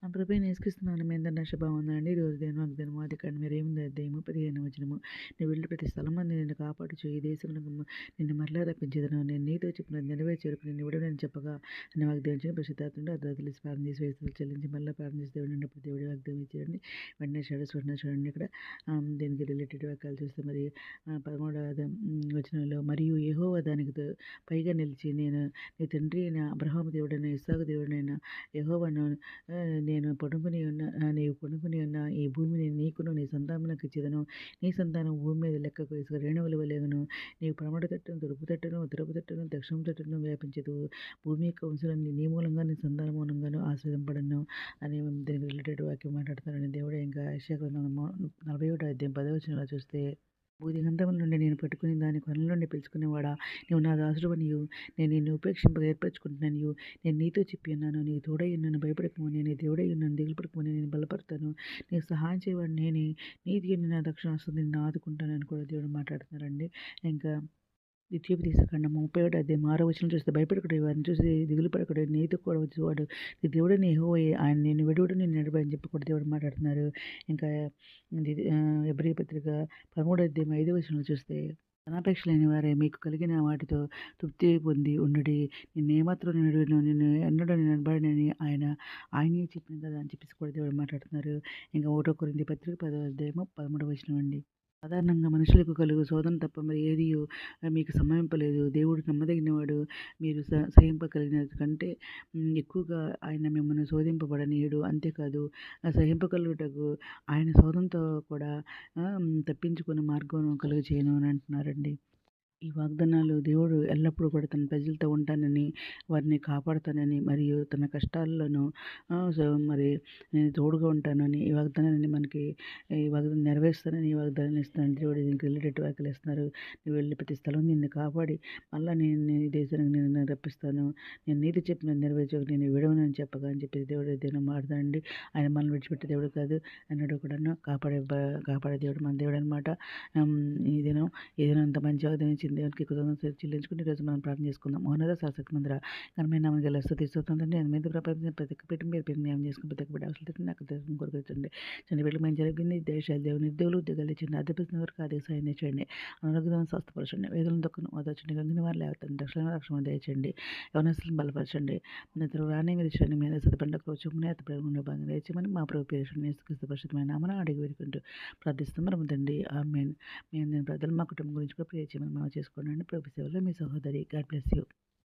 ఆ! ప్రభువైన యేసుక్రీస్తు మీ అందరి శుభవందనాలండి. ఈరోజు దేవుని వాగ్దానము ఆదికాండం 28వ అధ్యాయము 15వ వచనము. "నీవు వెళ్ళు ప్రతి స్థలమందు నిన్ను కాపాడుచు ఈ దేశమునకు నిన్ను మరలా రప్పించెదను. నేను నీతో చెప్పినది నెరవేర్చే వరకు నిన్ను విడువనని చెప్పగా" అని వాగ్దానం ఇచ్చిన పరిశుద్ధాత్ముడు అర్ధరాత్రులు లేచి ప్రార్థన చేసి వేస్తులు చెల్లించి మళ్ళీ ప్రార్థన చేసి దేవుడు అన్నప్పుడు దేవుడు వాగ్దానం ఇచ్చాడండి. వెంటనే చూడండి ఇక్కడ దీనికి రిలేటెడ్ వాక్యాలు చూస్తే మరి 13వ వచనంలో "మరియు యెహోవా దానికి పైగా నిలిచి నేను నీ తండ్రి అయిన అబ్రహాము దేవుడైన ఇస్సాకు దేవుడైన యెహోవాను నీవు పడుకుని ఉన్న ఈ భూమిని నీకును నీ సంతానమునకు ఇచ్చెదను. నీ సంతానం భూమి మీద లెక్కకు ఇసుక రేణువుల వలెను. నీవు పడమటి తట్టును, తూర్పు తట్టును, ఉత్తరపు తట్టును, దక్షిణపు తట్టును వ్యాపించెదవు. భూమి యొక్క వంశులన్నీ నీ మూలంగా నీ సంతాన మూలంగాను ఆశీర్వదింపబడును" అని దీనికి రిలేటెడ్ వాక్యం మాట్లాడుతున్నారని దేవుడే. ఇంకా యెషయా గ్రంథం 41వ అధ్యాయం 10వ వచనంలో చూస్తే భూదిగంతముల నుండి నేను పట్టుకుని దాని కొనల నుండి పిలుచుకునేవాడా, నీవు నా దాసుడవనియు నేను నిన్ను ఉపేక్షింపగా ఏర్పరచుకుంటున్నానియు. నేను నీతో చెప్పి ఉన్నాను, నీకు తోడై ఉన్నాను, భయపడకము, నేను నీ దేవుడై ఉన్నాను, దిగులు పడకము, నేను బలపడతాను, నీకు సహాయం చేయవాడు నేనే, నీతి అని నా దక్షిణాస్తం నిన్ను ఆదుకుంటానని కూడా దేవుడు మాట్లాడుతున్నారండి. ఇంకా ద్వితీయోపదేశకాండము 30వ అధ్యాయం 6వ వచనం చూస్తే భయపడకుడి, వారిని చూసి దిగులు పడకుడి, నీతో కూడా వచ్చేవాడు నీ దేవుడైన యెహోవాయే, ఆయన నిన్ను విడువడు, నిన్ను ఎడబాయడు అని చెప్పి కూడా దేవుడు మాట్లాడుతున్నారు. ఇంకా హెబ్రీ పత్రిక 13వ అధ్యాయం 5వ వచనంలో చూస్తే ధనాపేక్ష లేని వారే మీకు కలిగిన వాటితో తృప్తి పొంది ఉండుడి, నిన్నేమాత్రం నిన్ను ఎన్నడూ నేను ఎడబాయనని ఆయనే చెప్పింది కదా అని చెప్పేసి కూడా దేవుడు మాట్లాడుతున్నారు. ఇంకా 1 కొరింథీ పత్రిక 10వ అధ్యాయము 13వ వచనం అండి. సాధారణంగా మనుషులకు కలుగు శోధన తప్ప మరి ఏదియు మీకు సంభవింపలేదు. దేవుడు నమ్మదగినవాడు. మీరు సహింపగలిగిన కంటే ఎక్కువగా ఆయన మిమ్మల్ని శోధింపబడనీయడు. అంతేకాదు సహింపగలుగుటకు ఆయన శోధనతో కూడా తప్పించుకునే మార్గం కలుగజేయును అని అంటున్నారండి. ఈ వాగ్దానాలు దేవుడు ఎల్లప్పుడూ కూడా తన ప్రజలతో ఉంటానని, వారిని కాపాడుతానని, మరియు తన కష్టాల్లోనూ మరి నేను తోడుగా ఉంటానని ఈ వాగ్దానాన్ని మనకి ఈ వాగ్దానం నెరవేరుస్తానని ఈ వాగ్దానాన్ని ఇస్తున్నాను. దేవుడు దీనికి రిలేటెడ్ వ్యాఖ్యలు ఇస్తున్నారు. నువ్వు వెళ్ళి ప్రతి స్థలం నిన్ను కాపాడి మళ్ళీ నేను ఈ దేశానికి నేను రప్పిస్తాను, నేను నీతి చెప్పిన నెరవేర్చకు నేను విడవనని చెప్పగా అని చెప్పేసి దేవుడు దినం మాట్లాడండి. ఆయన మనల్ని విడిచిపెట్టే దేవుడు కాదు, అన్నాడు కూడాను కాపాడే దేవుడు మన దేవుడు అనమాట. ఈ దినం అంత మంచి వాగ్దానం ఇచ్చింది దేవునికి కృతజ్ఞతలు చెల్లించుకుని ఈరోజు మనం ప్రార్థన చేసుకుందాం. మౌనద శాసక మందిర ఘనమైన నామమున గల స్తుతి స్తోత్రం ఆయన మీద ప్రపంచం ప్రతి ఒక్క పెట్టిన మీరు న్యాయం చేసుకుని ప్రతి ఒక్క బిడ్డ అవసరం తిట్టి నాకు దర్శనం కొరకొచ్చండి. చండి బిడ్డలు మేము జరిగింది దేశాలు దేవుని ఉద్యోగులు ఉద్యోగాలు ఇచ్చింది అద్దెపిస్తున్న వరకు అదే సాయం తెచ్చండి. అనారోగ్యం స్వస్థపరచండి, వేదన దుఃఖం ఓదార్చండి, గంగిన వారు లేవతండి, రక్షణ దయచండి, యవనస్తులను బలపరచండి, నిద్ర రాని మీరు ఇచ్చండి, మీద సతపండకు వచ్చుకుని అతపడకుండా భాగం దయచేయమని మా ప్రభు పేరు యేసుక్రీస్తు పరిశుద్ధమైన నామమున అడిగి వేడుకుంటూ ప్రార్థిస్తాం తండ్రి. ఆమేన్. మేము నేను ప్రజలు మా కుటుంబం గురించి కూడా ప్రేర్ చేయమని మనం చేసుకోండి. ప్రభు సేవలో మీ సహోదరి. God bless you.